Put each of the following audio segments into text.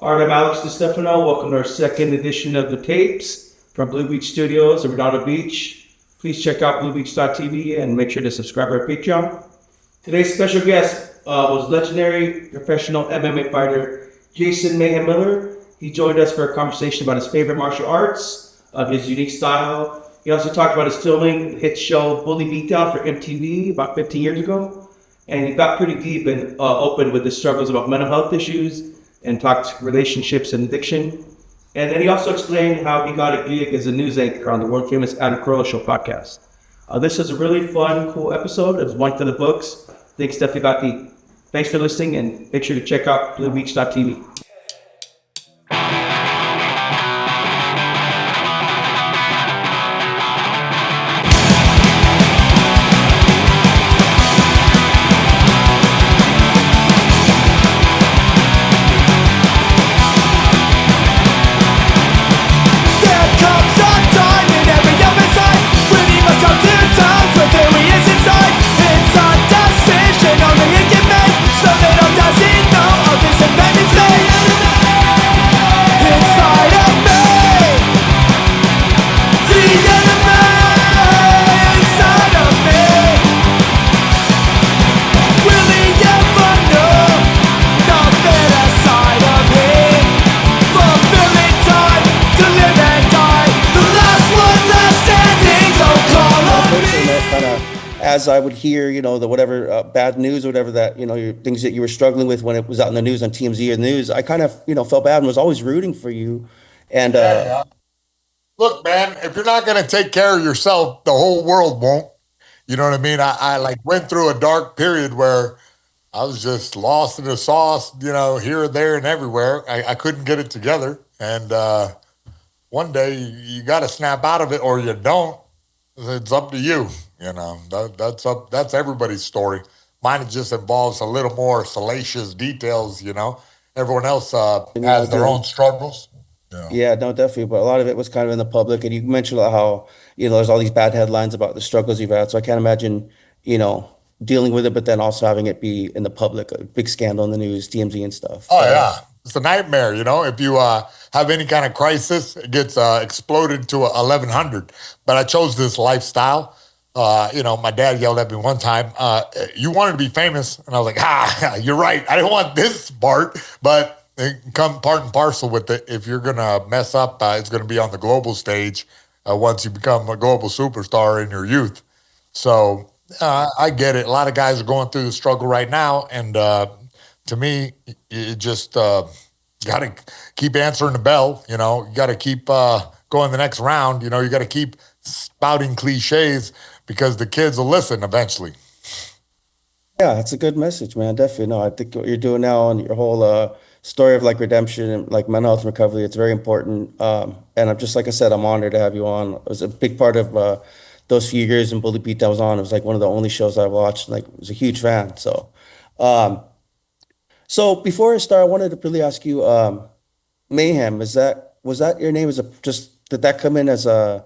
All right, I'm Alex Distefano. Welcome to our second edition of the tapes from Blue Beach Studios in Redondo Beach. Please check out bluebeach.tv and make sure to subscribe to our Patreon. Today's special guest was legendary professional MMA fighter Jason Mayhem Miller. He joined us for a conversation about his favorite martial arts, his unique style. He also talked about his filming hit show Bully Beatdown for MTV about 15 years ago. And he got pretty deep and open with his struggles about mental health issues and talked relationships and addiction. And then he also explained how he got a gig as a news anchor on the world famous Adam Carolla Show podcast. This is a really fun, cool episode. It was one to the books. Thanks, Steffi Gotti. Thanks for listening, and make sure to check out bluebeach.tv. As I would hear, the whatever bad news or whatever that, things that you were struggling with when it was out in the news on TMZ or the news, I kind of, felt bad and was always rooting for you. And yeah. Look, man, if you're not going to take care of yourself, the whole world won't. You know what I mean? I like went through a dark period where I was just lost in the sauce, here and there and everywhere. I couldn't get it together. And one day you got to snap out of it or you don't. It's up to you. That's everybody's story. Mine just involves a little more salacious details, Everyone else has their own struggles. Yeah, no, definitely. But a lot of it was kind of in the public. And you mentioned how, there's all these bad headlines about the struggles you've had. So I can't imagine, dealing with it, but then also having it be in the public, a big scandal in the news, TMZ and stuff. Oh, yeah. It's a nightmare, If you have any kind of crisis, it gets exploded to 1100. But I chose this lifestyle. My dad yelled at me one time, you wanted to be famous. And I was like, you're right. I didn't want this part, but it come part and parcel with it. If you're going to mess up, it's going to be on the global stage once you become a global superstar in your youth. So I get it. A lot of guys are going through the struggle right now. And to me, you just got to keep answering the bell. You got to keep going the next round. You got to keep spouting cliches because the kids will listen eventually. Yeah, that's a good message, man. Definitely. No, I think what you're doing now and your whole story of redemption and mental health and recovery, it's very important. And I'm just, like I said, I'm honored to have you on. It was a big part of those few years in Bully Beat that was on. It was one of the only shows I watched. I was a huge fan. So, so before I start, I wanted to really ask you, Mayhem, was that your name? Did that come in as a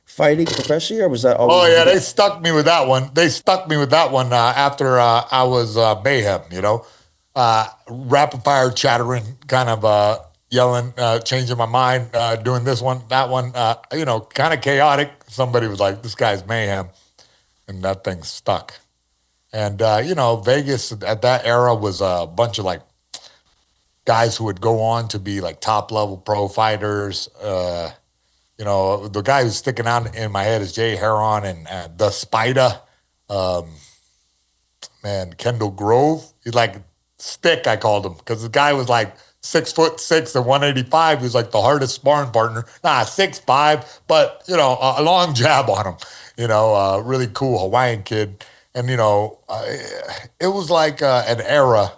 fighting professionally, or was that always? Oh, yeah, they stuck me with that one. After I was Mayhem, rapid fire chattering, kind of yelling, changing my mind, doing this one, that one, kind of chaotic. Somebody was like, this guy's Mayhem, and that thing stuck. And, Vegas at that era was a bunch of guys who would go on to be top level pro fighters. The guy who's sticking out in my head is Jay Heron and the Spider. Kendall Grove. He's like Stick, I called him, because the guy was 6'6" and 185. He was the hardest sparring partner. 6'5", but a long jab on him. Really cool Hawaiian kid. And it was an era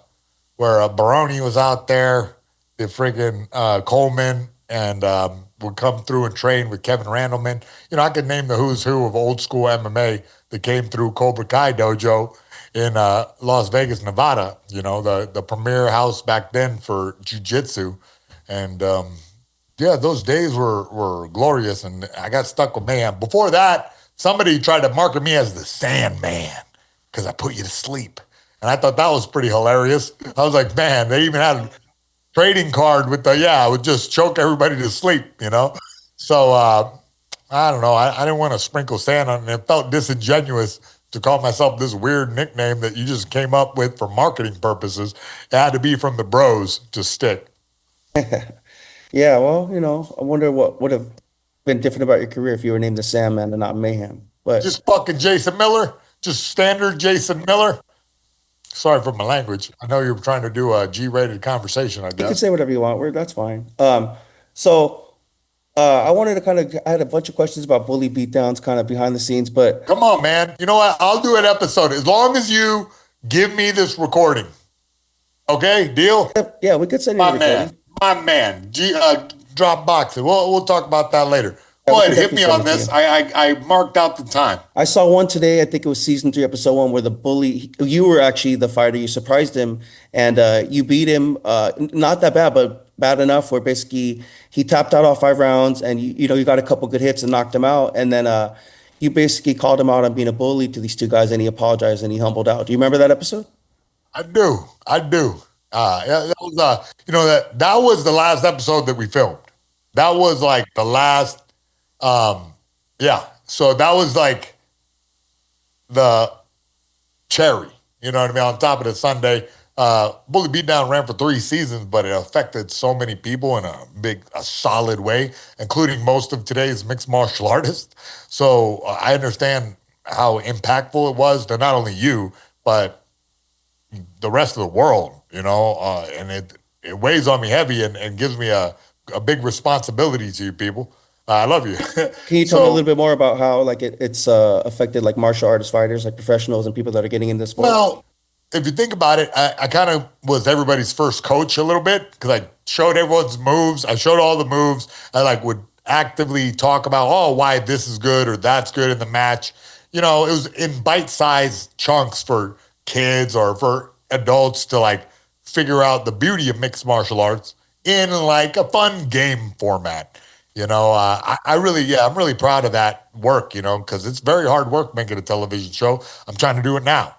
where Baroni was out there, the friggin' Coleman, and would come through and train with Kevin Randleman. I could name the who's who of old school MMA that came through Cobra Kai Dojo in Las Vegas, Nevada, the premier house back then for jiu-jitsu. And those days were glorious, and I got stuck with Mayhem. Before that, somebody tried to market me as the Sandman because I put you to sleep. And I thought that was pretty hilarious. I was like, man, they even had trading card with I would just choke everybody to sleep, you know? So, I don't know. I didn't want to sprinkle sand on it. It felt disingenuous to call myself this weird nickname that you just came up with for marketing purposes. It had to be from the bros to stick. Yeah, well, I wonder what would have been different about your career if you were named the Sandman and not Mayhem. But Just fucking Jason Miller, just standard Jason Miller. Sorry for my language. I know you're trying to do a G-rated conversation, I you can guess. say whatever you want. That's fine. So I wanted to I had a bunch of questions about bully beatdowns, kind of behind the scenes, but Come on, man. You know what? I'll do an episode as long as you give me this recording. Okay, deal? yeah, we could send you the My man. recording. My man. Drop boxing. We'll talk about that later. Yeah, Go we ahead, can hit definitely me send on it to this. you. I marked out the time. I saw one today. I think it was season 3, episode 1, where the bully. You were actually the fighter. You surprised him, and you beat him. Not that bad, but bad enough where basically he tapped out all 5 rounds, and you got a couple good hits and knocked him out, and then you basically called him out on being a bully to these 2 guys, and he apologized and he humbled out. Do you remember that episode? I do. I do. Yeah, that was that was the last episode that we filmed. That was like the last yeah. So that was like the cherry, you know what I mean, on top of the Sunday. Bully Beatdown ran for 3 seasons, but it affected so many people in a solid way, including most of today's mixed martial artists. So I understand how impactful it was to not only you, but the rest of the world, and it weighs on me heavy and gives me a big responsibility to you people. I love you. Can you tell me a little bit more about how like it's affected like martial artist fighters, like professionals and people that are getting in this sport? Well, if you think about it, I kind of was everybody's first coach a little bit because I showed everyone's moves. I showed all the moves. I would actively talk about, why this is good or that's good in the match. It was in bite-sized chunks for kids or for adults to figure out the beauty of mixed martial arts in a fun game format. I'm really proud of that work, because it's very hard work making a television show. I'm trying to do it now.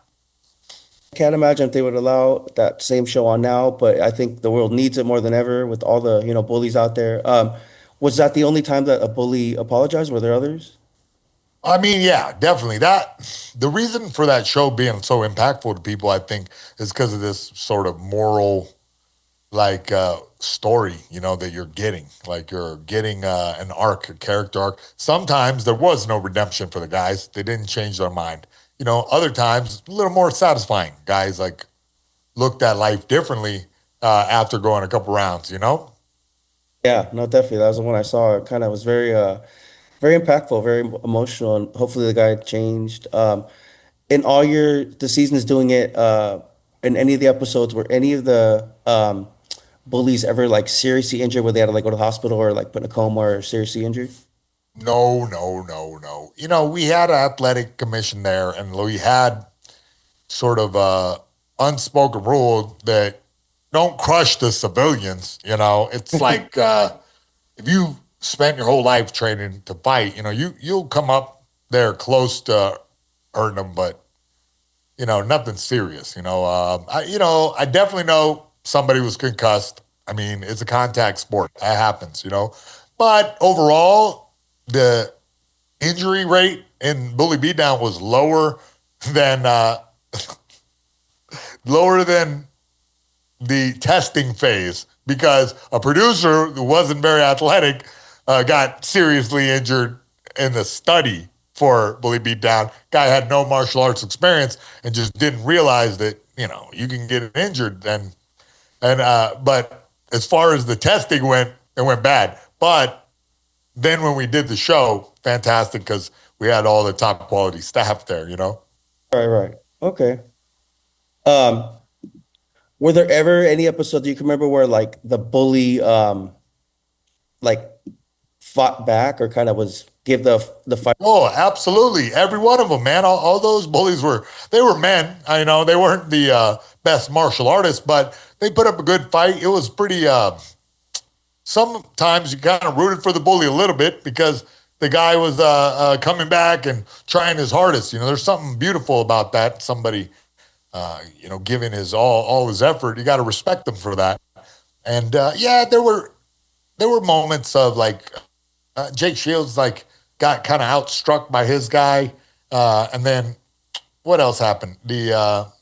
I can't imagine if they would allow that same show on now, but I think the world needs it more than ever with all the, bullies out there. Was that the only time that a bully apologized? Were there others? I mean, yeah, definitely. The reason for that show being so impactful to people, I think, is because of this sort of moral, story, that you're getting. You're getting an arc, a character arc. Sometimes there was no redemption for the guys; they didn't change their mind. Other times a little more satisfying. Guys looked at life differently after going a couple rounds. Yeah, no, definitely. That was the one I saw. It kind of was very impactful, very emotional, and hopefully the guy changed. In all the seasons doing it, in any of the episodes, were any of the bullies ever seriously injured, where they had to go to the hospital or put in a coma or seriously injured? No, no, no, no. We had an athletic commission there, and we had sort of a unspoken rule that don't crush the civilians. It's like if you spent your whole life training to fight, you'll come up there close to hurting them, but nothing serious. I definitely know somebody was concussed. I mean, it's a contact sport. That happens. But overall, the injury rate in Bully Beatdown was than lower than the testing phase because a producer who wasn't very athletic got seriously injured in the study for Bully Beatdown. Guy had no martial arts experience and just didn't realize that you can get injured then. But as far as the testing went, it went bad. But then when we did the show, fantastic because we had all the top quality staff there. Right. Okay. Um, were there ever any episodes you can remember where the bully like fought back or kind of was give the fight? Oh, absolutely. Every one of them, man. All those bullies were men. I know they weren't the best martial artists, but they put up a good fight. It was pretty, sometimes you kind of rooted for the bully a little bit because the guy was coming back and trying his hardest. There's something beautiful about that. Somebody, giving his all his effort. You got to respect them for that. And yeah, there were moments of like Jake Shields like got kind of outstruck by his guy, and then what else happened? The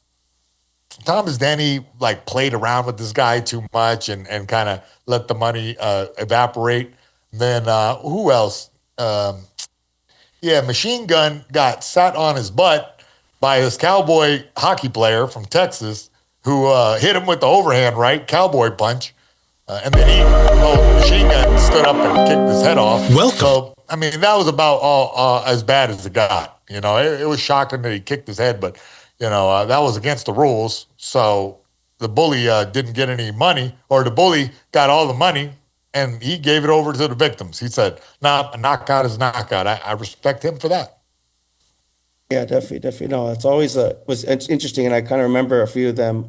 Thomas Denny like played around with this guy too much and kind of let the money evaporate. Then who else? Yeah, Machine Gun got sat on his butt by this cowboy hockey player from Texas who hit him with the overhand right cowboy punch. And then Machine Gun stood up and kicked his head off. Welcome. So, I mean, that was about all as bad as it got. You know, it was shocking that he kicked his head, but, you know, that was against the rules. So the bully didn't get any money, or the bully got all the money, and he gave it over to the victims. He said, nah, a knockout is a knockout. I respect him for that. Yeah, definitely. No, it's always was interesting, and I kind of remember a few of them.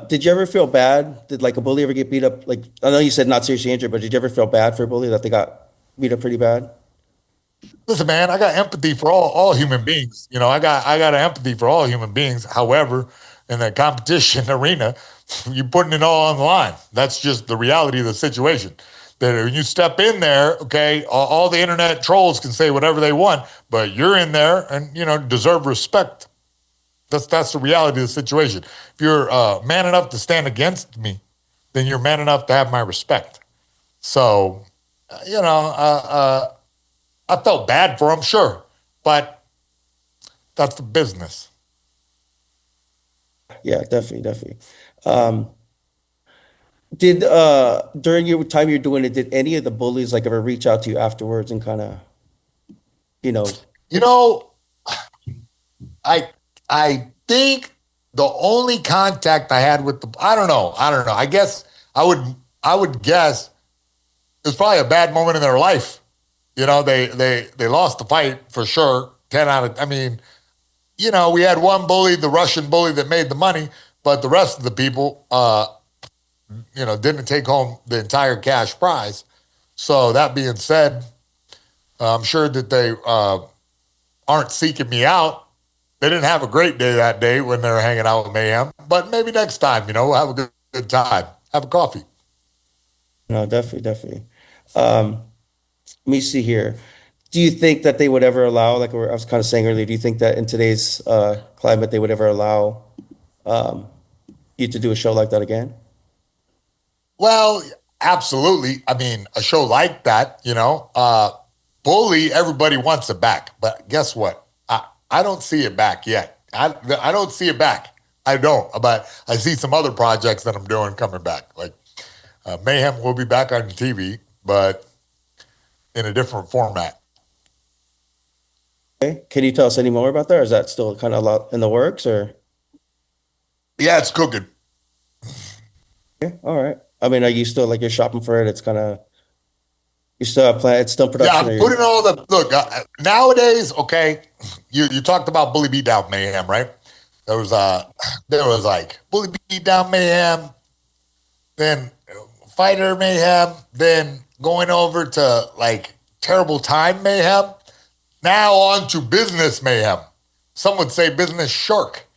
Did you ever feel bad? Did like a bully ever get beat up? Like I know you said not seriously injured, but did you ever feel bad for a bully that they got beat up pretty bad? Listen, man, I got empathy for all human beings. You know, I got empathy for all human beings. However, in the competition arena, you're putting it all on the line. That's just the reality of the situation. That when you step in there, okay, all the internet trolls can say whatever they want, but you're in there and, you know, deserve respect. That's the reality of the situation. If you're man enough to stand against me, then you're man enough to have my respect. So, you know, I felt bad for him, sure, but that's the business. Yeah, definitely. Did during your time you're doing it, did any of the bullies like ever reach out to you afterwards and kind of, you know, You know, I think the only contact I had with I don't know. I guess I would guess it was probably a bad moment in their life. You know, they lost the fight for sure. 10 out of, I mean, you know, we had one bully, the Russian bully that made the money, but the rest of the people, you know, didn't take home the entire cash prize. So that being said, I'm sure that they aren't seeking me out. They didn't have a great day that day when they were hanging out with Mayhem, but maybe next time, you know, we'll have a good time. Have a coffee. no, definitely. Um, Let me see here. Do you think that they would ever allow, like I was kind of saying earlier, do you think that in today's climate they would ever allow you to do a show like that again? Well, absolutely. I mean, a show like that, you know, Bully, everybody wants it back. But guess what? I don't see it back yet. I don't see it back. I don't. But I see some other projects that I'm doing coming back. Like Mayhem will be back on TV, but in a different format. Okay. Can you tell us any more about that? Or is that still kind of a lot in the works or? Yeah, it's cooking. Yeah, all right. I mean, are you still like you're shopping for it? It's kind of, you still have plan, it's still in Yeah, production or I'm you putting all the look nowadays. Okay, you talked about Bully Beatdown Mayhem, right? There was like Bully Beatdown Mayhem, then Fighter Mayhem, then going over to like Terrible Time Mayhem. Now on to Business Mayhem. Some would say Business Shark,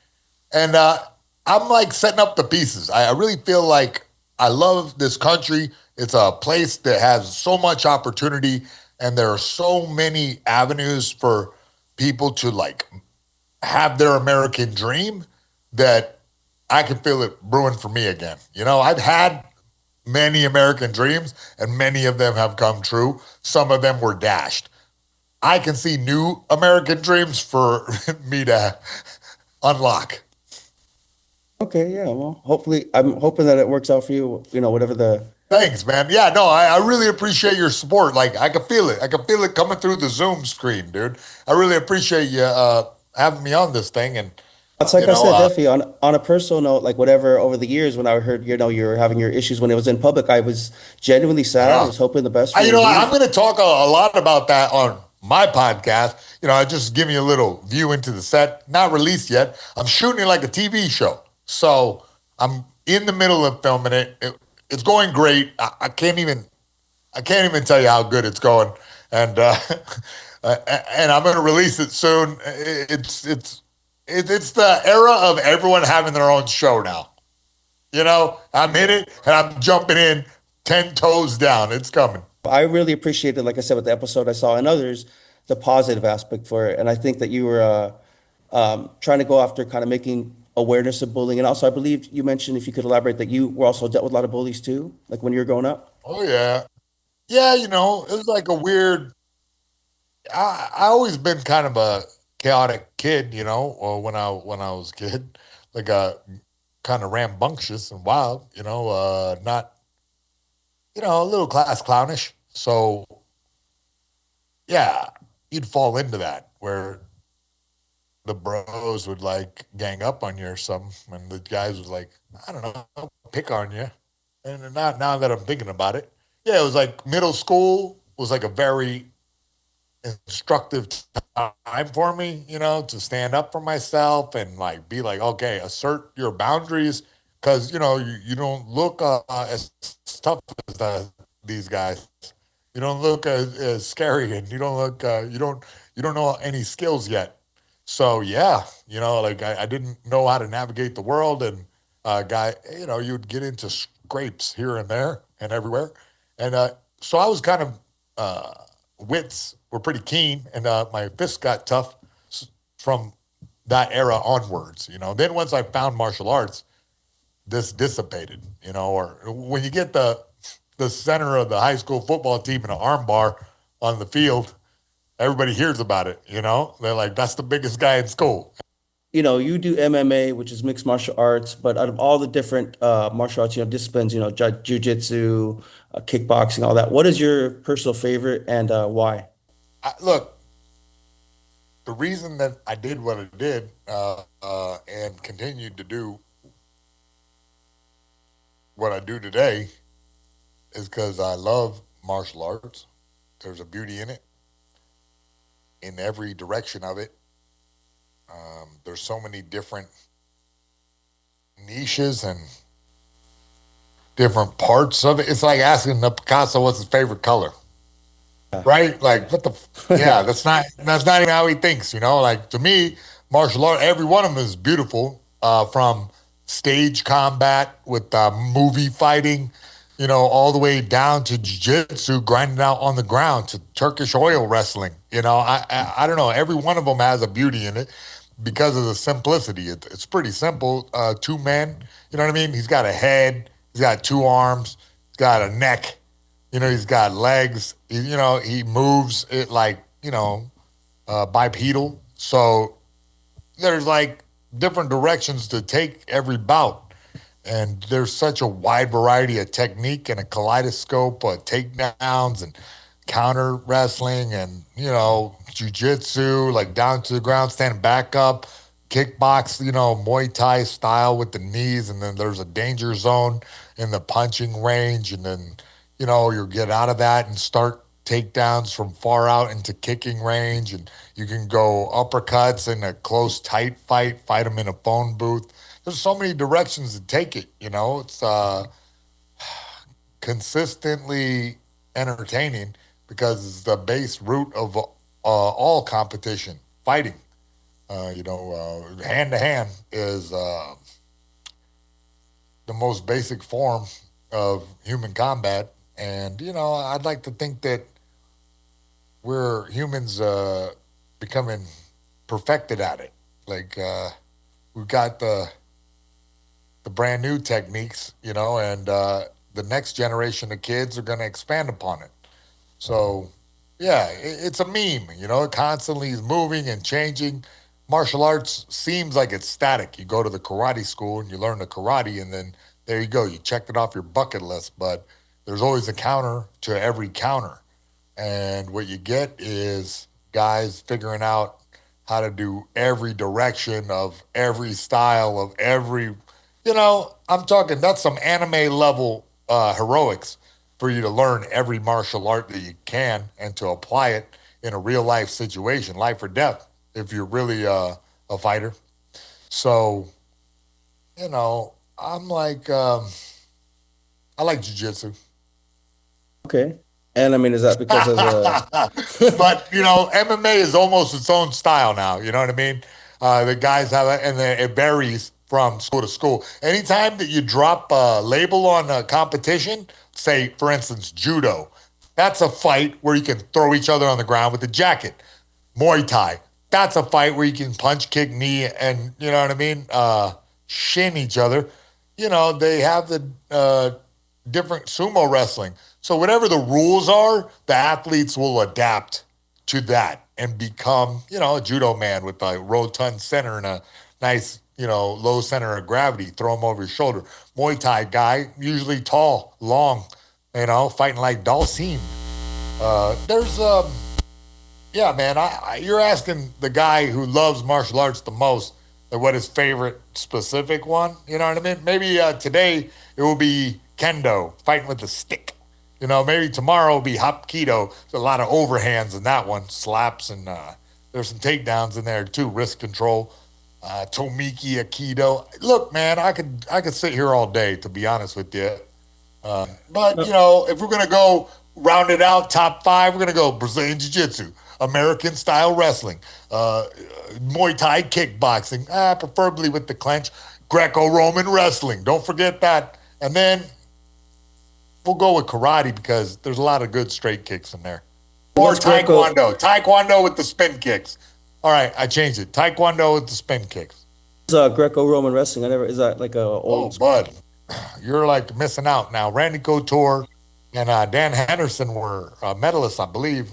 and I'm like setting up the pieces. I really feel like I love this country. It's a place that has so much opportunity, and there are so many avenues for people to like have their American dream that I can feel it brewing for me again. You know, I've had many American dreams, and many of them have come true. Some of them were dashed. I can see new American dreams for me to unlock. okay, yeah. Well, hopefully I'm hoping that it works out for you, you know, whatever the Thanks, man. Yeah, no, I really appreciate your support. Like, I can feel it. I can feel it coming through the Zoom screen, dude. I really appreciate you having me on this thing. And, it's like you I know, said, definitely on a personal note, like whatever over the years when I heard, you know, you were having your issues when it was in public, I was genuinely I sad. I know. was hoping the best for You you. know, He I'm was going to talk a lot about that on my podcast. You know, I just give you a little view into the set. Not released yet. I'm shooting it like a TV show. So I'm in the middle of filming it. It's going great. I can't even tell you how good it's going. And and I'm going to release it soon. It's the era of everyone having their own show now. I'm in it and I'm jumping in 10 toes down. It's coming. I really appreciated, like I said, with the episode I saw and others, the positive aspect for it. And I think that you were trying to go after kind of making awareness of bullying. And also, I believe you mentioned, if you could elaborate, that you were also dealt with a lot of bullies too, like when you were growing up. Oh, yeah. Yeah, it was like a weird. I always been kind of a chaotic kid, or when I was a kid, like a kind of rambunctious and wild, not, a little class clownish. So yeah, you'd fall into that where the bros would like gang up on you or something, and the guys would like, I don't know, pick on you. And not now that I'm thinking about it, yeah, it was like middle school was like a very instructive time for me, to stand up for myself and like be like, okay, assert your boundaries because you don't look as tough as these guys. You don't look as scary, and you don't look you don't know any skills yet. So yeah, like I didn't know how to navigate the world, and guy, you'd get into scrapes here and there and everywhere, and so I was kind of wits were pretty keen, and my fists got tough from that era onwards. Then once I found martial arts, this dissipated. Or when you get the center of the high school football team in an arm bar on the field, everybody hears about it. They're like, that's the biggest guy in school. You do MMA, which is mixed martial arts, but out of all the different martial arts, disciplines, jujitsu, kickboxing, all that, what is your personal favorite and why? Look, the reason that I did what I did and continued to do what I do today is because I love martial arts. There's a beauty in every direction of it. There's so many different niches and different parts of it. It's like asking the Picasso what's his favorite color, right? Like what the yeah, that's not even how he thinks. Like to me, martial art, every one of them is beautiful. From stage combat with movie fighting, all the way down to jiu-jitsu, grinding out on the ground, to Turkish oil wrestling. I don't know. Every one of them has a beauty in it because of the simplicity. It's pretty simple. Two men, you know what I mean? He's got a head, he's got two arms, he's got a neck, he's got legs. He moves it like, bipedal. So there's like different directions to take every bout. And there's such a wide variety of technique and a kaleidoscope of takedowns and counter wrestling and, jujitsu, like down to the ground, standing back up, kickbox, Muay Thai style with the knees. And then there's a danger zone in the punching range. And then, you'll get out of that and start takedowns from far out into kicking range. And you can go uppercuts in a close, tight fight them in a phone booth. There's so many directions to take it. It's consistently entertaining because it's the base root of all competition, fighting. Hand to hand is the most basic form of human combat. And, I'd like to think that we're humans becoming perfected at it. Like, we've got the brand new techniques, and the next generation of kids are going to expand upon it. So, yeah, it's a meme, it constantly is moving and changing. Martial arts seems like it's static. You go to the karate school and you learn the karate, and then there you go. You checked it off your bucket list, but there's always a counter to every counter. And what you get is guys figuring out how to do every direction of every style of every, I'm talking, that's some anime level heroics for you to learn every martial art that you can and to apply it in a real life situation, life or death, if you're really a fighter. So, I'm like, I like jujitsu. Okay. And I mean, is that because of the, But MMA is almost its own style now. You know what I mean? The guys have it, and it varies from school to school. Anytime that you drop a label on a competition, say, for instance, judo, that's a fight where you can throw each other on the ground with a jacket. Muay Thai, that's a fight where you can punch, kick, knee, and, you know what I mean, shin each other. You know, they have the different sumo wrestling. So whatever the rules are, the athletes will adapt to that and become, you know, a judo man with a rotund center and a nice, you know, low center of gravity, throw him over your shoulder. Muay Thai guy, usually tall, long, you know, fighting like Dalsim. There's yeah, man, you're asking the guy who loves martial arts the most what his favorite specific one, you know what I mean? Maybe today it will be kendo, fighting with a stick. You know, maybe tomorrow will be hapkido. There's a lot of overhands in that one, slaps, and there's some takedowns in there too, wrist control. Tomiki Aikido. Look, man, I could sit here all day, to be honest with you. But, you know, if we're going to go round it out, top five, we're going to go Brazilian Jiu-Jitsu, American style wrestling, Muay Thai kickboxing, preferably with the clench, Greco-Roman wrestling. Don't forget that. And then we'll go with karate because there's a lot of good straight kicks in there. Or taekwondo. Taekwondo with the spin kicks. All right, I changed it. Taekwondo with the spin kicks. Greco-Roman wrestling. Is that like a old? Oh, bud, you're like missing out now. Randy Couture and Dan Henderson were medalists, I believe.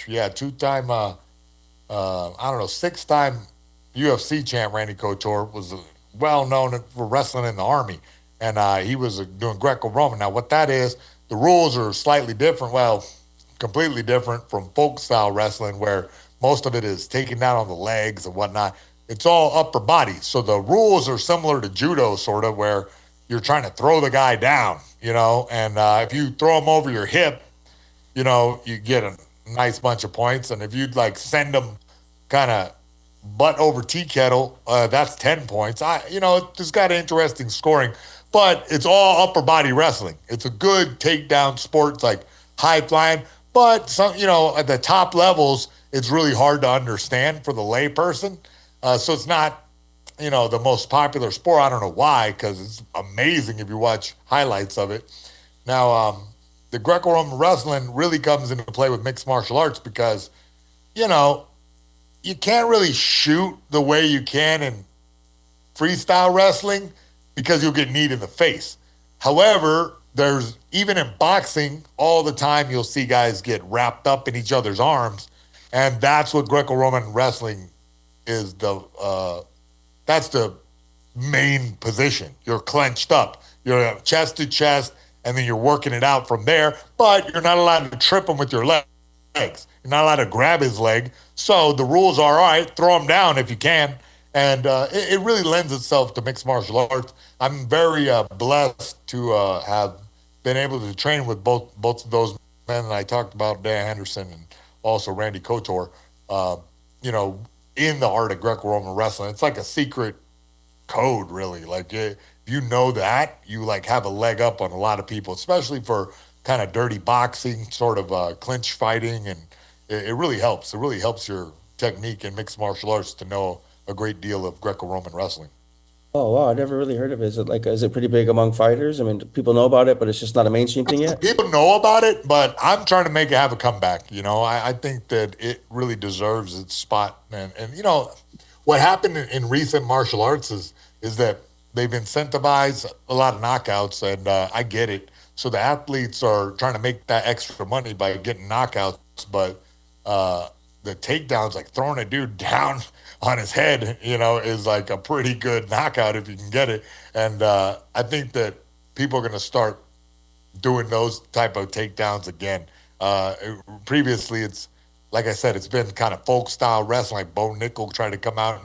Yeah, two-time, I don't know, six-time UFC champ. Randy Couture was well known for wrestling in the Army, and he was doing Greco-Roman. Now, what that is, the rules are slightly different. Well, completely different from folk-style wrestling, where most of it is taken down on the legs and whatnot. It's all upper body. So the rules are similar to judo, sort of, where you're trying to throw the guy down, you know, and if you throw him over your hip, you know, you get a nice bunch of points. And if you'd like send him kind of butt over tea kettle, that's 10 points. You know, it's got interesting scoring, but it's all upper body wrestling. It's a good takedown sport. It's like high flying, but some, you know, at the top levels, it's really hard to understand for the lay person. So it's not, you know, the most popular sport. I don't know why, because it's amazing if you watch highlights of it. Now, the Greco-Roman wrestling really comes into play with mixed martial arts because, you know, you can't really shoot the way you can in freestyle wrestling because you'll get kneed in the face. However, there's, even in boxing, all the time you'll see guys get wrapped up in each other's arms. And that's what Greco-Roman wrestling is. That's the main position. You're clenched up. You're chest to chest, and then you're working it out from there. But you're not allowed to trip him with your legs. You're not allowed to grab his leg. So the rules are, all right, throw him down if you can. And it really lends itself to mixed martial arts. I'm very blessed to have been able to train with both of those men that I talked about, Dan Henderson and also Randy Couture, you know, in the art of Greco-Roman wrestling. It's like a secret code, really. Like, if you know that, you like have a leg up on a lot of people, especially for kind of dirty boxing, sort of clinch fighting, and it really helps. It really helps your technique in mixed martial arts to know a great deal of Greco-Roman wrestling. Oh wow, I never really heard of it. Is it pretty big among fighters? I mean, people know about it, but it's just not a mainstream thing yet. People know about it, but I'm trying to make it have a comeback. You know, I think that it really deserves its spot. And you know, what happened in recent martial arts is that they've incentivized a lot of knockouts, and I get it. So the athletes are trying to make that extra money by getting knockouts, but the takedowns, like throwing a dude down on his head, you know, is like a pretty good knockout if you can get it. And I think that people are going to start doing those type of takedowns again. Previously, it's, like I said, it's been kind of folk style wrestling, like Bo Nickel tried to come out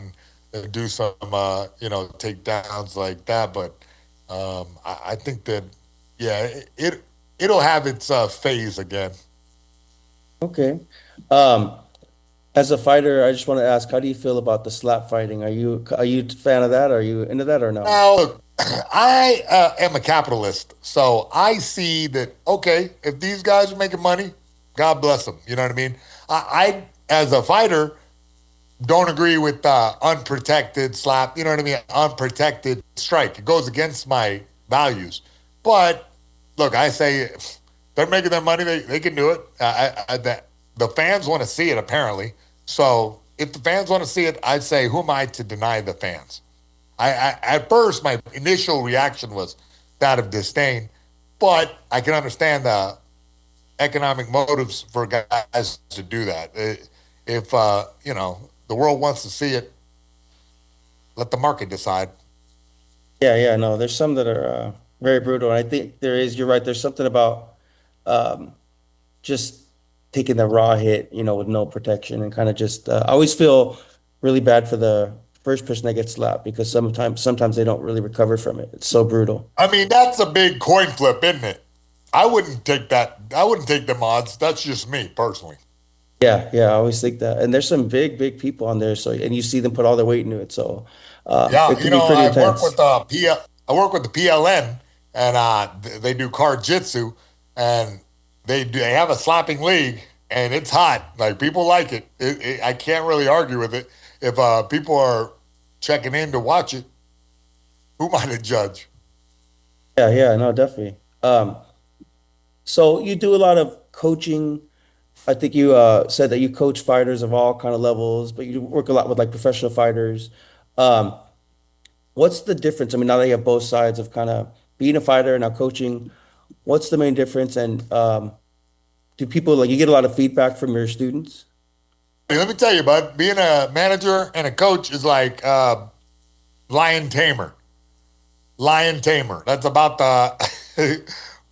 and do some, you know, takedowns like that. But I think that, yeah, it'll have its phase again. Okay. As a fighter, I just want to ask, how do you feel about the slap fighting? Are you a fan of that? Are you into that or no? Now, look, I am a capitalist, so I see that, okay, if these guys are making money, God bless them. You know what I mean? I as a fighter, don't agree with unprotected slap. You know what I mean? Unprotected strike. It goes against my values. But look, I say they're making their money. They can do it. The fans want to see it, apparently. So if the fans want to see it, I'd say, who am I to deny the fans? At first, my initial reaction was that of disdain, but I can understand the economic motives for guys to do that. If the world wants to see it, let the market decide. Yeah, no, there's some that are very brutal. And I think you're right. There's something about um, just taking the raw hit, with no protection and kind of just, I always feel really bad for the first person that gets slapped because sometimes they don't really recover from it. It's so brutal. I mean, that's a big coin flip, isn't it? I wouldn't take that. I wouldn't take them odds. That's just me personally. Yeah, I always think that. And there's some big people on there. So, and you see them put all their weight into it. So, Yeah, it can be pretty I work intense. with I work with the PLN, and they do card jitsu, and they have a slapping league, and it's hot. Like people like it. I can't really argue with it. If people are checking in to watch it, who am I to judge? Yeah, no, definitely. So you do a lot of coaching. I think you said that you coach fighters of all kind of levels, but you work a lot with like professional fighters. Um, what's the difference? I mean, now that you have both sides of kind of being a fighter and now coaching, what's the main difference? And do people like you get a lot of feedback from your students? Hey, let me tell you, bud. Being a manager and a coach is like lion tamer. Lion tamer. That's about the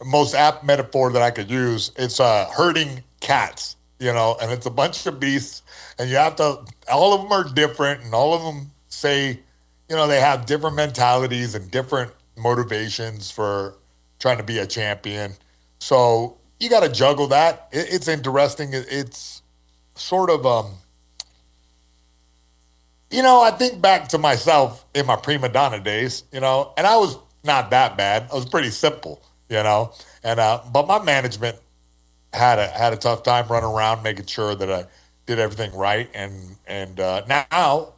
most apt metaphor that I could use. It's herding cats, and it's a bunch of beasts, and you have to. All of them are different, and all of them say, they have different mentalities and different motivations for trying to be a champion. So you got to juggle that. It's interesting. It's sort of I think back to myself in my prima donna days, and I was not that bad. I was pretty simple, and but my management had a tough time running around making sure that I did everything right, and now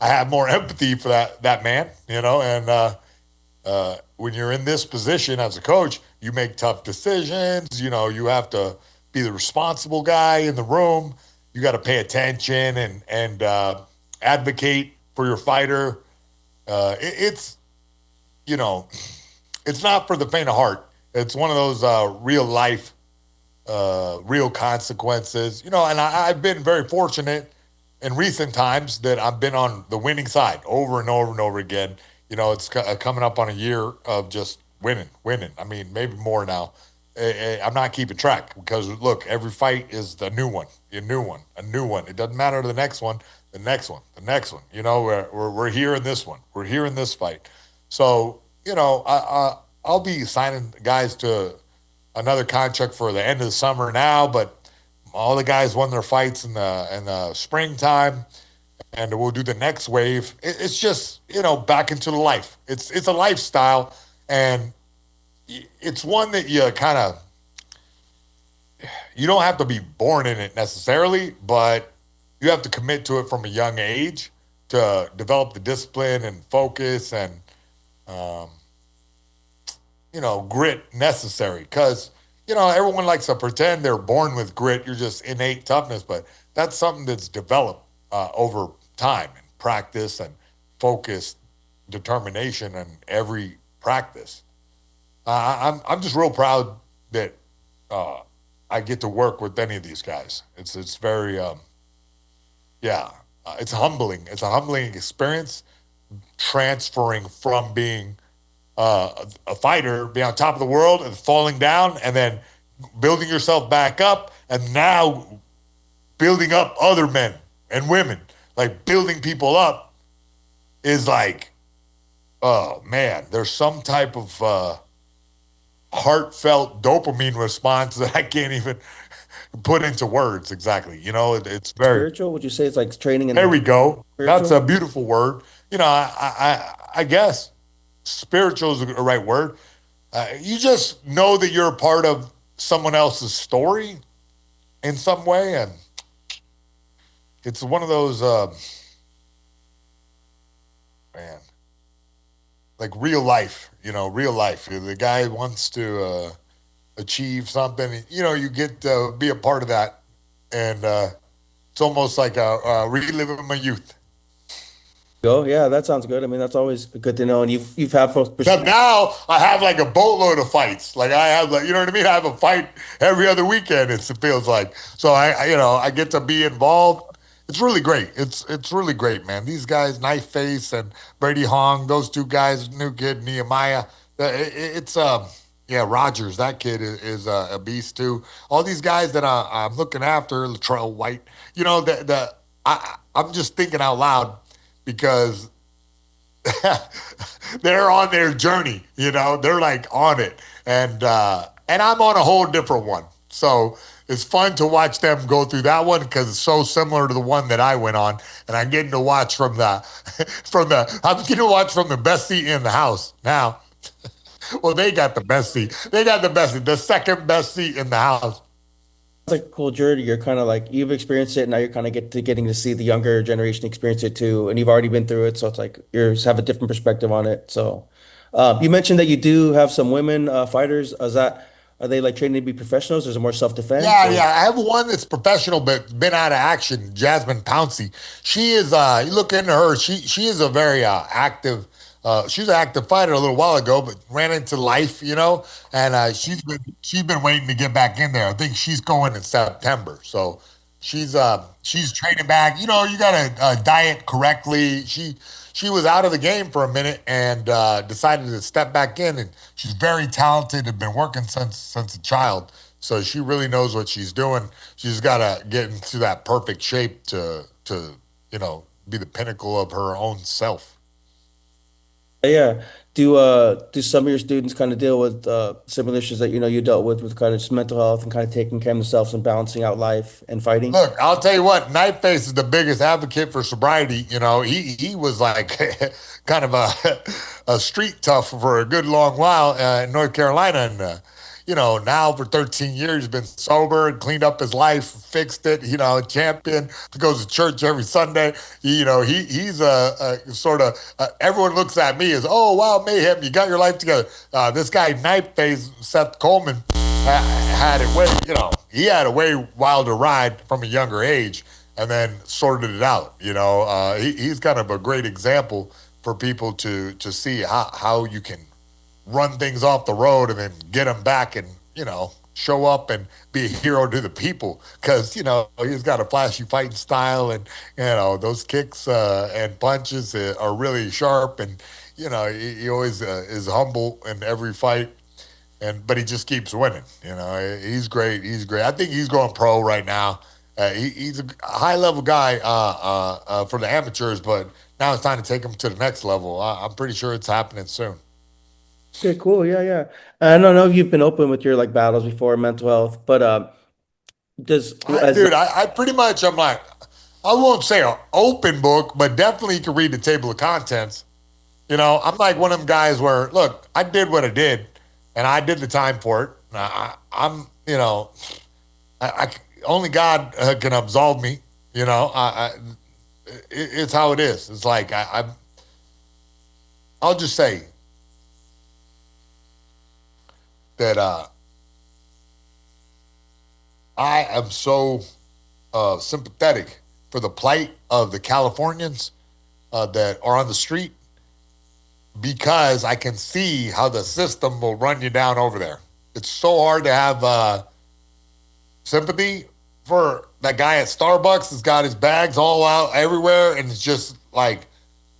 I have more empathy for that man, and when you're in this position as a coach, you make tough decisions. You have to be the responsible guy in the room. You got to pay attention and advocate for your fighter. It's you know, it's not for the faint of heart. It's one of those real life, real consequences. And I've been very fortunate in recent times that I've been on the winning side over and over and over again. It's coming up on a year of just winning. I mean, maybe more now. I'm not keeping track because look, every fight is the new one, a new one, a new one. It doesn't matter the next one, the next one, the next one. We're here in this one. We're here in this fight. So I'll be signing guys to another contract for the end of the summer now, but all the guys won their fights in the springtime, and we'll do the next wave. It's just back into the life. It's a lifestyle, and it's one that you don't have to be born in it necessarily, but you have to commit to it from a young age to develop the discipline and focus and um, grit necessary. Because everyone likes to pretend they're born with grit. You're just innate toughness, but that's something that's developed over time and practice and focus, determination, and every practice. I'm just real proud that I get to work with any of these guys. It's very yeah, it's humbling. It's a humbling experience transferring from being a fighter, being on top of the world and falling down, and then building yourself back up, and now building up other men and women. Like building people up is like, oh man, there's some type of heartfelt dopamine response that I can't even put into words exactly. It's very, Spiritual? Would you say it's like training in there the we go. That's a spiritual? beautiful word. I guess spiritual is the right word. You just know that you're a part of someone else's story in some way, and it's one of those man, like real life, real life. The guy wants to achieve something, you get to be a part of that, and it's almost like a reliving my youth. Go. Yeah, that sounds good. I mean, that's always good to know. And you've had both Except now I have like a boatload of fights. Like I have, like, you know what I mean? I have a fight every other weekend. It feels like. So I get to be involved. It's really great. It's really great, man. These guys, Knife Face and Brady Hong, those two guys, new kid Nehemiah. It's yeah, Rogers. That kid is a beast too. All these guys that I'm looking after, Latrell White. I'm just thinking out loud because they're on their journey, they're like on it, and I'm on a whole different one. So it's fun to watch them go through that one because it's so similar to the one that I went on, and I'm getting to watch from the I'm getting to watch from the best seat in the house now. Well, they got the best seat. They got the best seat, the second best seat in the house. it's like a cool journey. You're kind of like you've experienced it, now you're kind of getting to see the younger generation experience it too, and you've already been through it, so it's like you have a different perspective on it. So, you mentioned that you do have some women fighters. Are they like training to be professionals, or is it more self-defense? Yeah, Or yeah. I have one that's professional but been out of action. Jasmine Pouncey. She is. You look into her. She is a very active. She's an active fighter a little while ago, but ran into life, and she's been waiting to get back in there. I think she's going in September, so she's training back. You got to diet correctly. She was out of the game for a minute and decided to step back in, and she's very talented and been working since a child. So she really knows what she's doing. She's got to get into that perfect shape to be the pinnacle of her own self. yeah, do some of your students kind of deal with similar issues that you dealt with kind of just mental health and kind of taking care of themselves and balancing out life and fighting? Look, I'll tell you what, Knifeface is the biggest advocate for sobriety. He was like kind of a street tough for a good long while in North Carolina. And, now for 13 years, he's been sober and cleaned up his life, fixed it, champion, goes to church every Sunday. He's a sort of, everyone looks at me as, oh, wow, Mayhem, you got your life together. This guy, Knifeface, Seth Coleman, had it way, he had a way wilder ride from a younger age and then sorted it out. He's kind of a great example for people to see how you can run things off the road and then get them back and, show up and be a hero to the people. Cause, he's got a flashy fighting style and, those kicks and punches are really sharp. And, he always is humble in every fight but he just keeps winning. He's great. He's great. I think he's going pro right now. He's a high level guy for the amateurs, but now it's time to take him to the next level. I'm pretty sure it's happening soon. Okay, cool. Yeah, yeah. I don't know if you've been open with your like battles before, mental health, but does as Dude, I pretty much, I'm like, I won't say an open book, but definitely you can read the table of contents. I'm like one of them guys where, look, I did what I did, and I did the time for it. I'm, only God can absolve me. It's how it is. It's like I'll just say that I am so sympathetic for the plight of the Californians that are on the street because I can see how the system will run you down over there. It's so hard to have sympathy for that guy at Starbucks that's got his bags all out everywhere and it's just like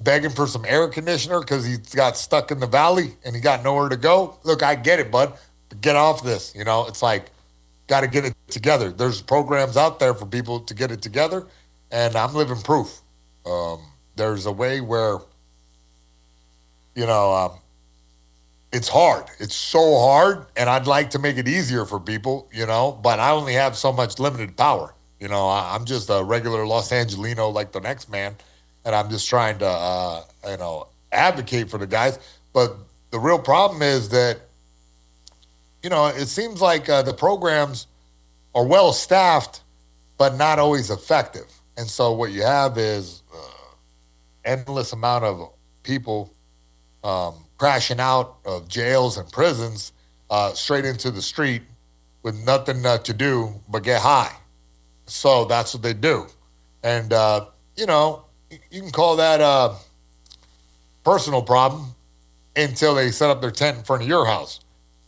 begging for some air conditioner because he's got stuck in the valley and he got nowhere to go. Look, I get it, bud. But get off this. It's like, got to get it together. There's programs out there for people to get it together, and I'm living proof. There's a way where, it's hard. It's so hard, and I'd like to make it easier for people, but I only have so much limited power. I'm just a regular Los Angelino like the next man, and I'm just trying to, advocate for the guys. But the real problem is that, it seems like the programs are well staffed, but not always effective. And so what you have is endless amount of people crashing out of jails and prisons straight into the street with nothing to do but get high. So that's what they do. And, you can call that a personal problem until they set up their tent in front of your house.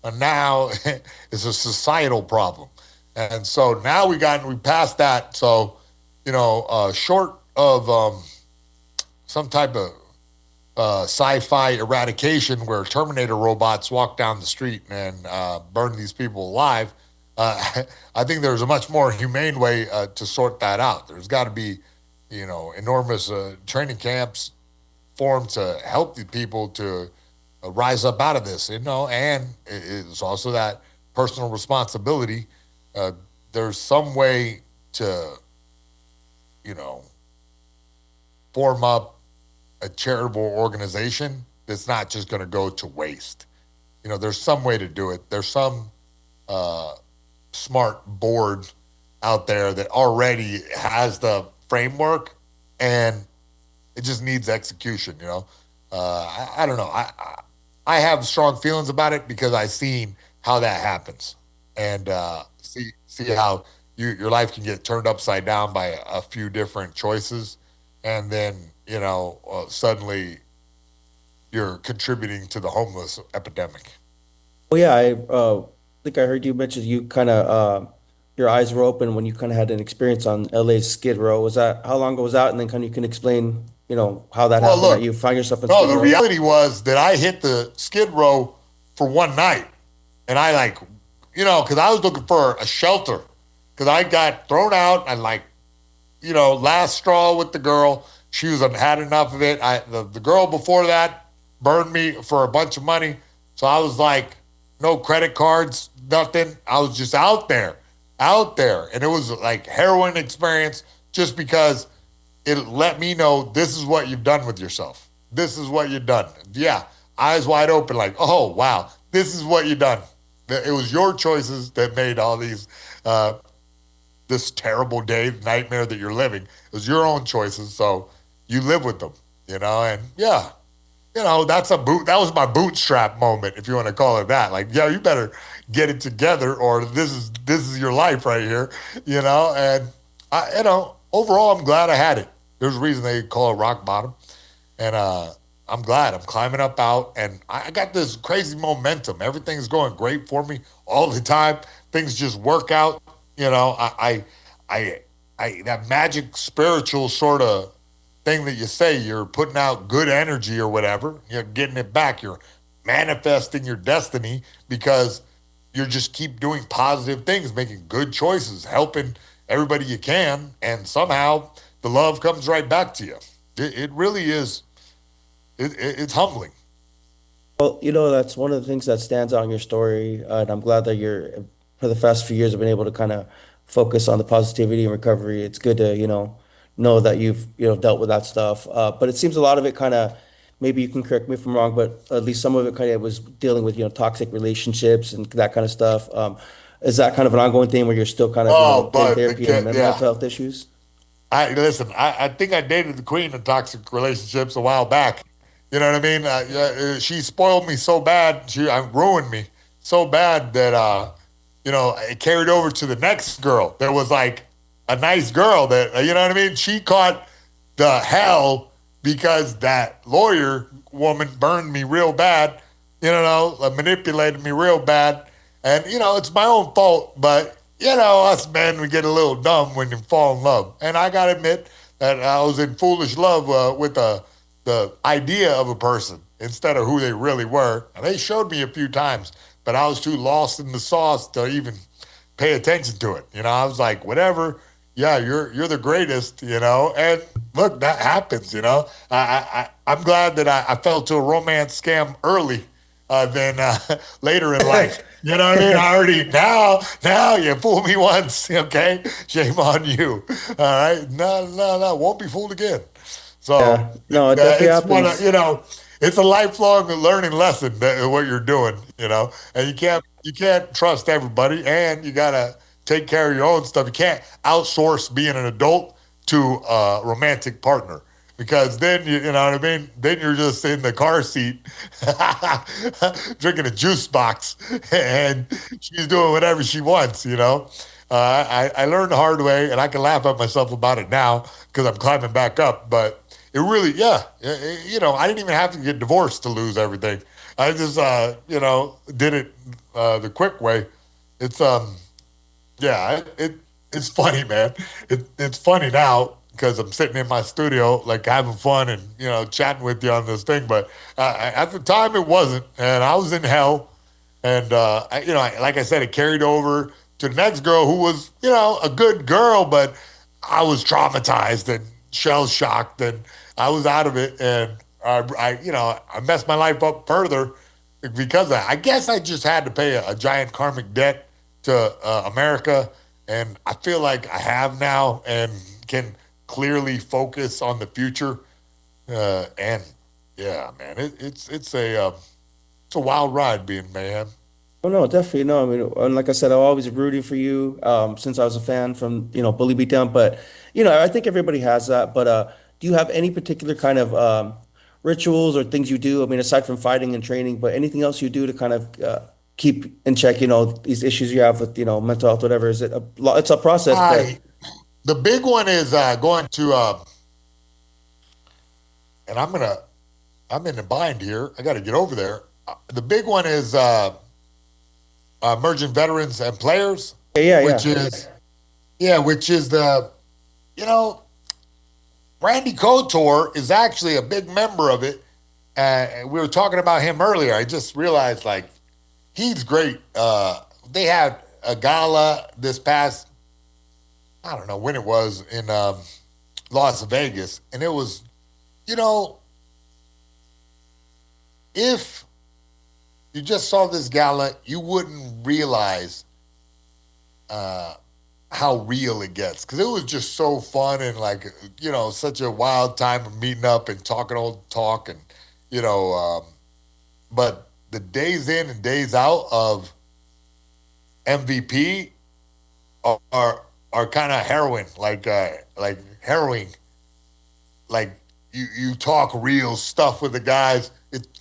And now it's a societal problem. And so now we passed that. So, short of some type of sci-fi eradication where Terminator robots walk down the street and burn these people alive, I think there's a much more humane way to sort that out. There's got to be, enormous training camps formed to help the people to rise up out of this, and it's also that personal responsibility. There's some way to, form up a charitable organization that's not just going to go to waste. There's some way to do it. There's some smart board out there that already has the framework, and it just needs execution. I don't know. I have strong feelings about it because I've seen how that happens, and see how your life can get turned upside down by a few different choices, and then suddenly you're contributing to the homeless epidemic. Oh yeah, I think I heard you mention you kind of your eyes were open when you kind of had an experience on LA's Skid Row. Was that how long ago was that? And then kind of you can explain, how that Well, happened that look, you find yourself in no, Skid the Row. reality was that I hit the Skid Row for one night, and I because I was looking for a shelter, because I got thrown out and last straw with the girl. She was had enough of it. The girl before that burned me for a bunch of money, so I was like, no credit cards, nothing. I was just out there, and it was like heroin experience, just because it let me know this is what you've done with yourself. This is what you've done. Yeah, eyes wide open, like, oh wow, this is what you've done. It was your choices that made all these this terrible day, nightmare that you're living. It was your own choices, so you live with them, and yeah, that's that was my bootstrap moment, if you want to call it that. Like, yeah, you better get it together, or this is your life right here, and overall I'm glad I had it. There's a reason they call it rock bottom. And I'm glad I'm climbing up out, and I got this crazy momentum. Everything's going great for me all the time. Things just work out. I that magic spiritual sort of thing that you say, you're putting out good energy or whatever, you're getting it back. You're manifesting your destiny because you just keep doing positive things, making good choices, helping everybody you can, and somehow the love comes right back to you. It really is. It's humbling. Well, that's one of the things that stands out in your story, and I'm glad that for the past few years, have been able to kind of focus on the positivity and recovery. It's good to, know that you've, dealt with that stuff. But it seems a lot of it kind of, maybe you can correct me if I'm wrong, but at least some of it kind of was dealing with, toxic relationships and that kind of stuff. Is that kind of an ongoing thing where you're still kind of, Oh, getting but therapy and mental yeah. health issues? I think I dated the queen of toxic relationships a while back. You know what I mean? She spoiled me so bad. She ruined me so bad that it carried over to the next girl. There was like a nice girl that you know what I mean. She caught the hell because that lawyer woman burned me real bad. Manipulated me real bad, and it's my own fault. But us men, we get a little dumb when you fall in love. And I gotta admit that I was in foolish love with the idea of a person instead of who they really were. And they showed me a few times, but I was too lost in the sauce to even pay attention to it. I was like, whatever. Yeah, you're the greatest. And look, that happens. I'm glad that I fell to a romance scam early than later in life. You know what I mean? I already now you fool me once, okay? Shame on you. All right, no, won't be fooled again. So Yeah, no, it definitely it's happens. it's a lifelong learning lesson what you're doing, and you can't trust everybody, and you gotta take care of your own stuff. You can't outsource being an adult to a romantic partner. Because then you know what I mean. Then you're just in the car seat, drinking a juice box, and she's doing whatever she wants. I learned the hard way, and I can laugh at myself about it now because I'm climbing back up. But it really, yeah, I didn't even have to get divorced to lose everything. I just, did it the quick way. It's yeah, it's funny, man. It's funny now because I'm sitting in my studio, like having fun and chatting with you on this thing. But at the time, it wasn't, and I was in hell. And like I said, it carried over to the next girl who was, a good girl, but I was traumatized and shell shocked, and I was out of it, and I messed my life up further because of that. I guess I just had to pay a giant karmic debt to America, and I feel like I have now and can clearly focus on the future. And yeah, man, it's a wild ride being Mayhem. Oh no, definitely no. I mean, and like I said, I've always rooting for you since I was a fan from Bully Beatdown. But I think everybody has that. But do you have any particular kind of rituals or things you do? I mean, aside from fighting and training, but anything else you do to kind of keep in check, these issues you have with mental health, whatever? Is it it's a process, but I The big one is going to, and I'm in the bind here. I got to get over there. The big one is emerging veterans and players, yeah, which yeah. is the you know Randy Couture is actually a big member of it. We were talking about him earlier. I just realized like he's great. They had a gala this past, I don't know when it was, in Las Vegas, and it was, you know, if you just saw this gala, you wouldn't realize uh, how real it gets because it was just so fun and like such a wild time of meeting up and talking old talk and you know. But the days in and days out of MVP are kind of harrowing, like harrowing. Like you talk real stuff with the guys.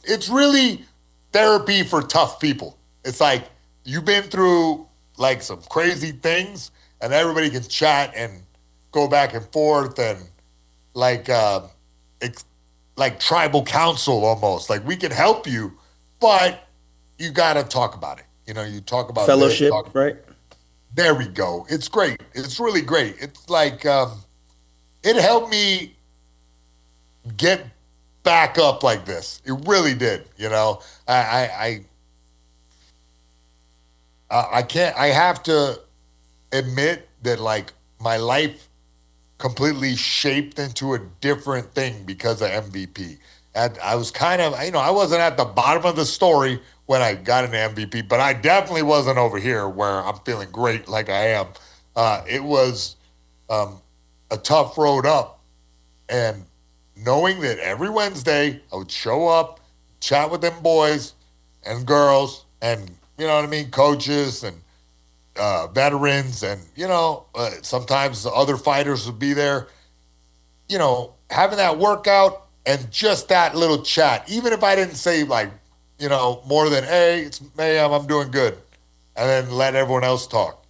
It's really therapy for tough people. It's like you've been through like some crazy things, and everybody can chat and go back and forth, and like it's like tribal council almost. Like we can help you, but you got to talk about it. You talk about this. Fellowship, right? There we go. It's great. It's really great. It's like it helped me get back up like this. It really did. I can't. I have to admit that like my life completely shaped into a different thing because of MVP. And I was kind of, I wasn't at the bottom of the story when I got an MVP, but I definitely wasn't over here where I'm feeling great like I am. It was a tough road up, and knowing that every Wednesday I would show up, chat with them boys and girls, and you know what I mean, coaches and veterans, and sometimes the other fighters would be there. Having that workout and just that little chat, even if I didn't say like, more than, hey, it's Mayhem, I'm doing good, and then let everyone else talk.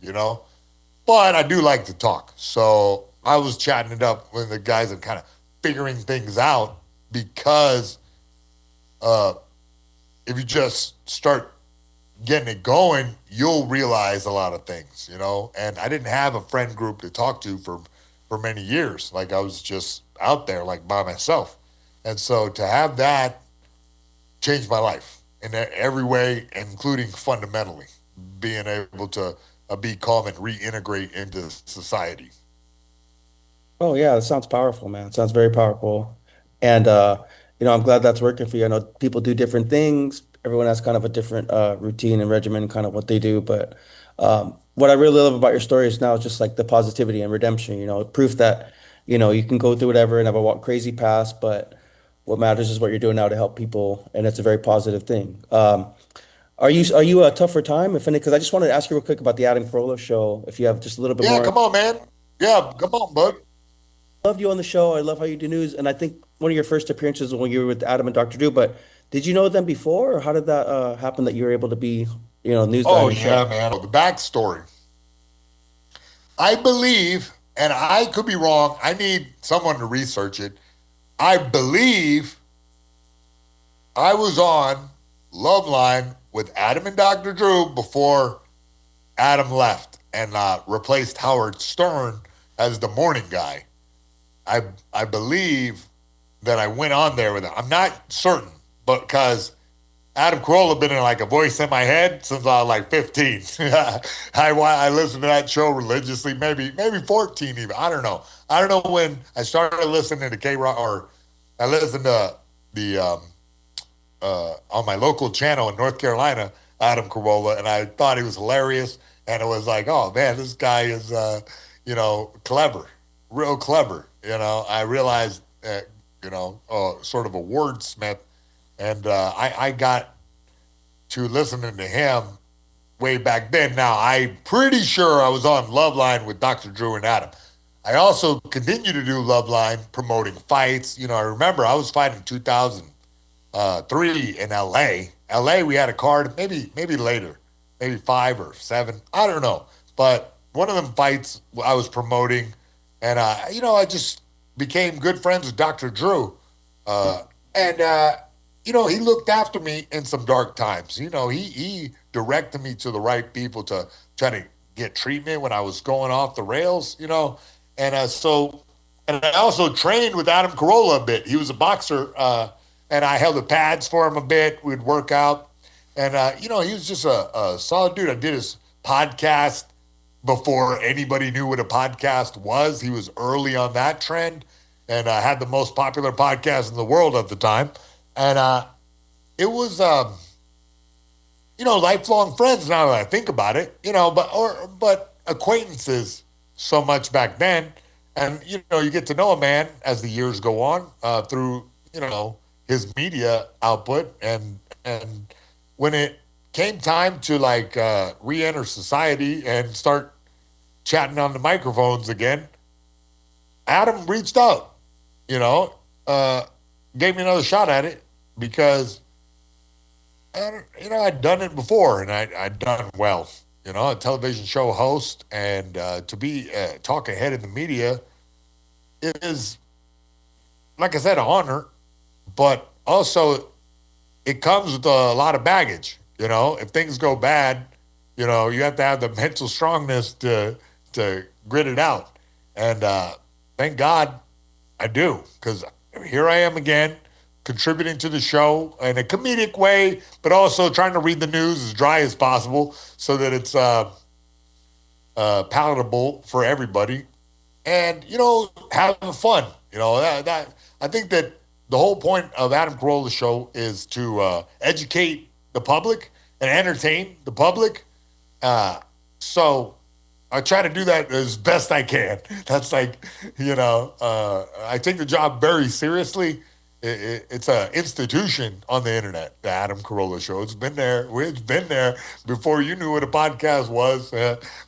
But I do like to talk, so I was chatting it up with the guys and kind of figuring things out because if you just start getting it going, you'll realize a lot of things. And I didn't have a friend group to talk to for many years. Like I was just out there like by myself. And so to have that changed my life in every way, including fundamentally being able to be calm and reintegrate into society. Oh yeah, that sounds powerful, man. It sounds very powerful. And I'm glad that's working for you. I know people do different things. Everyone has kind of a different routine and regimen, kind of what they do. But what I really love about your story is now just like the positivity and redemption, proof that, you can go through whatever and have a crazy past, but what matters is what you're doing now to help people, and it's a very positive thing. Are you tough for time? If any, because I just wanted to ask you real quick about the Adam Carolla show, if you have just a little bit Yeah, more. come on, man. Yeah, come on, bud. loved you on the show. I love how you do news. And I think one of your first appearances was when you were with Adam and Dr. Drew. But did you know them before, or how did that happen that you were able to be, news guy on Oh, the show? yeah, man. The backstory. I believe, and I could be wrong, I need someone to research it. I believe I was on Loveline with Adam and Dr. Drew before Adam left and replaced Howard Stern as the morning guy. I believe that I went on there with him. I'm not certain, but because Adam Carolla been in like a voice in my head since I was like 15. I listened to that show religiously, maybe 14 even. I don't know. I don't know when I started listening to K-Rock, or I listened to the on my local channel in North Carolina, Adam Carolla, and I thought he was hilarious. And it was like, oh man, this guy is clever, real clever. I realized that sort of a wordsmith. And I got to listening to him way back then. Now, I'm pretty sure I was on Loveline with Dr. Drew and Adam. I also continue to do Loveline promoting fights. I remember I was fighting in 2003 in L.A. L.A., we had a card, maybe later, maybe 5 or 7. I don't know. But one of them fights I was promoting. And, I just became good friends with Dr. Drew. He looked after me in some dark times. He directed me to the right people to try to get treatment when I was going off the rails, And I also trained with Adam Carolla a bit. He was a boxer, and I held the pads for him a bit. We'd work out. And, he was just a solid dude. I did his podcast before anybody knew what a podcast was. He was early on that trend and had the most popular podcast in the world at the time. And it was, lifelong friends now that I think about it, but acquaintances so much back then. And, you get to know a man as the years go on through, his media output. And when it came time to re-enter society and start chatting on the microphones again, Adam reached out, gave me another shot at it because, I'd done it before and I'd done well, a television show host, and to be talk ahead in the media is, like I said, an honor, but also it comes with a lot of baggage. If things go bad, you have to have the mental strongness to grit it out. And thank God I do, because here I am again, contributing to the show in a comedic way, but also trying to read the news as dry as possible so that it's palatable for everybody. And, having fun. That I think that the whole point of Adam Carolla's show is to educate the public and entertain the public. So I try to do that as best I can. That's I take the job very seriously. It's an institution on the internet, the Adam Carolla Show. It's been there. It's been there before you knew what a podcast was,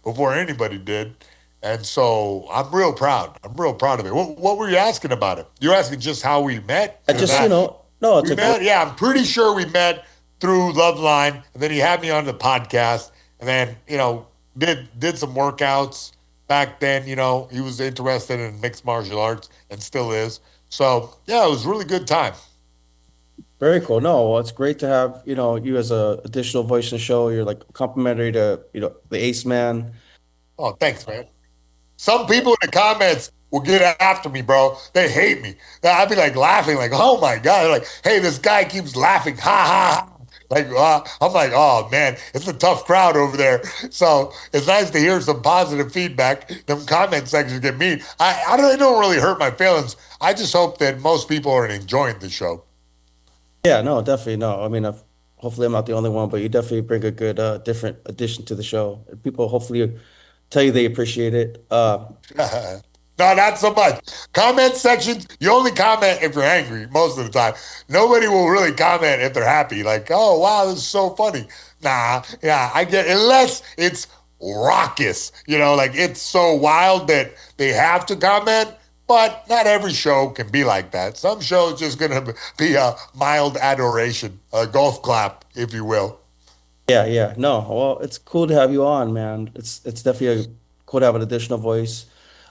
before anybody did. And so I'm real proud. I'm real proud of it. What were you asking about it? You're asking just how we met? I just, no, it's we met. Yeah, I'm pretty sure we met through Loveline, and then he had me on the podcast, and then did some workouts back then. He was interested in mixed martial arts and still is. So yeah, it was a really good time. Very cool. No, well, it's great to have, you as a additional voice in the show. You're like complimentary to, the Ace Man. Oh, thanks, man. Some people in the comments will get after me, bro. They hate me. I'd be laughing, oh my God. They're like, hey, this guy keeps laughing. Ha ha ha. I'm like, oh man, it's a tough crowd over there. So it's nice to hear some positive feedback. Them comment sections get mean. I don't really hurt my feelings. I just hope that most people are enjoying the show. Yeah, no, definitely. No, I mean, hopefully I'm not the only one, but you definitely bring a good, different addition to the show. People hopefully tell you they appreciate it. No, not so much. Comment sections, you only comment if you're angry most of the time. Nobody will really comment if they're happy. Oh, wow, this is so funny. Nah, yeah, I get, unless it's raucous, it's so wild that they have to comment. But not every show can be like that. Some shows just going to be a mild adoration, a golf clap, if you will. Yeah, yeah. No, well, it's cool to have you on, man. It's definitely cool to have an additional voice.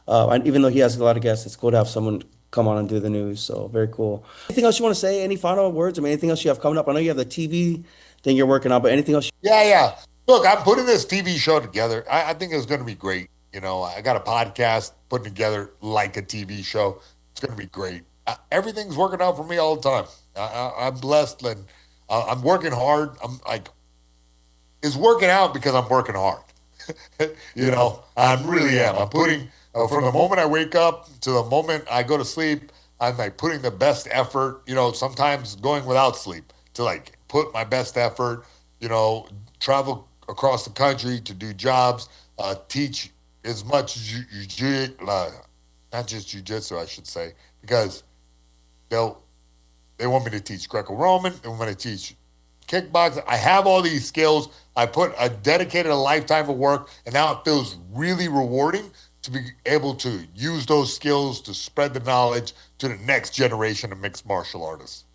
And even though he has a lot of guests, it's cool to have someone come on and do the news. So very cool. Anything else you want to say? Any final words? I mean, anything else you have coming up? I know you have the TV thing you're working on, but anything else? Yeah, yeah. Look, I'm putting this TV show together. I think it's going to be great. You know, I got a podcast putting together like a TV show. It's going to be great. Everything's working out for me all the time. I'm blessed and I'm working hard. I'm like, it's working out because I'm working hard. You know, I really am. I'm putting, from the moment I wake up to the moment I go to sleep, I'm like putting the best effort, you know, sometimes going without sleep to like put my best effort, you know, travel across the country to do jobs, teach as much, not just jujitsu, I should say, because they'll, they want me to teach Greco-Roman, they want me to teach kickboxing. I have all these skills. I put a dedicated a lifetime of work, and now it feels really rewarding to be able to use those skills to spread the knowledge to the next generation of mixed martial artists.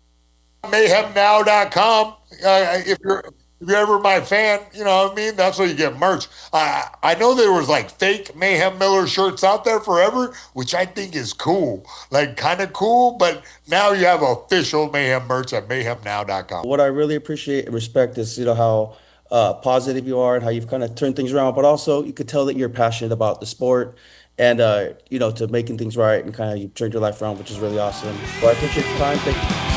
MayhemNow.com. If you're ever my fan, you know what I mean? That's where you get merch. I know there was like fake Mayhem Miller shirts out there forever, which I think is cool. Like kind of cool, but now you have official Mayhem merch at MayhemNow.com. What I really appreciate and respect is, how positive you are and how you've kind of turned things around, but also you could tell that you're passionate about the sport and, to making things right and kind of you've turned your life around, which is really awesome. So I appreciate your time. Thank you.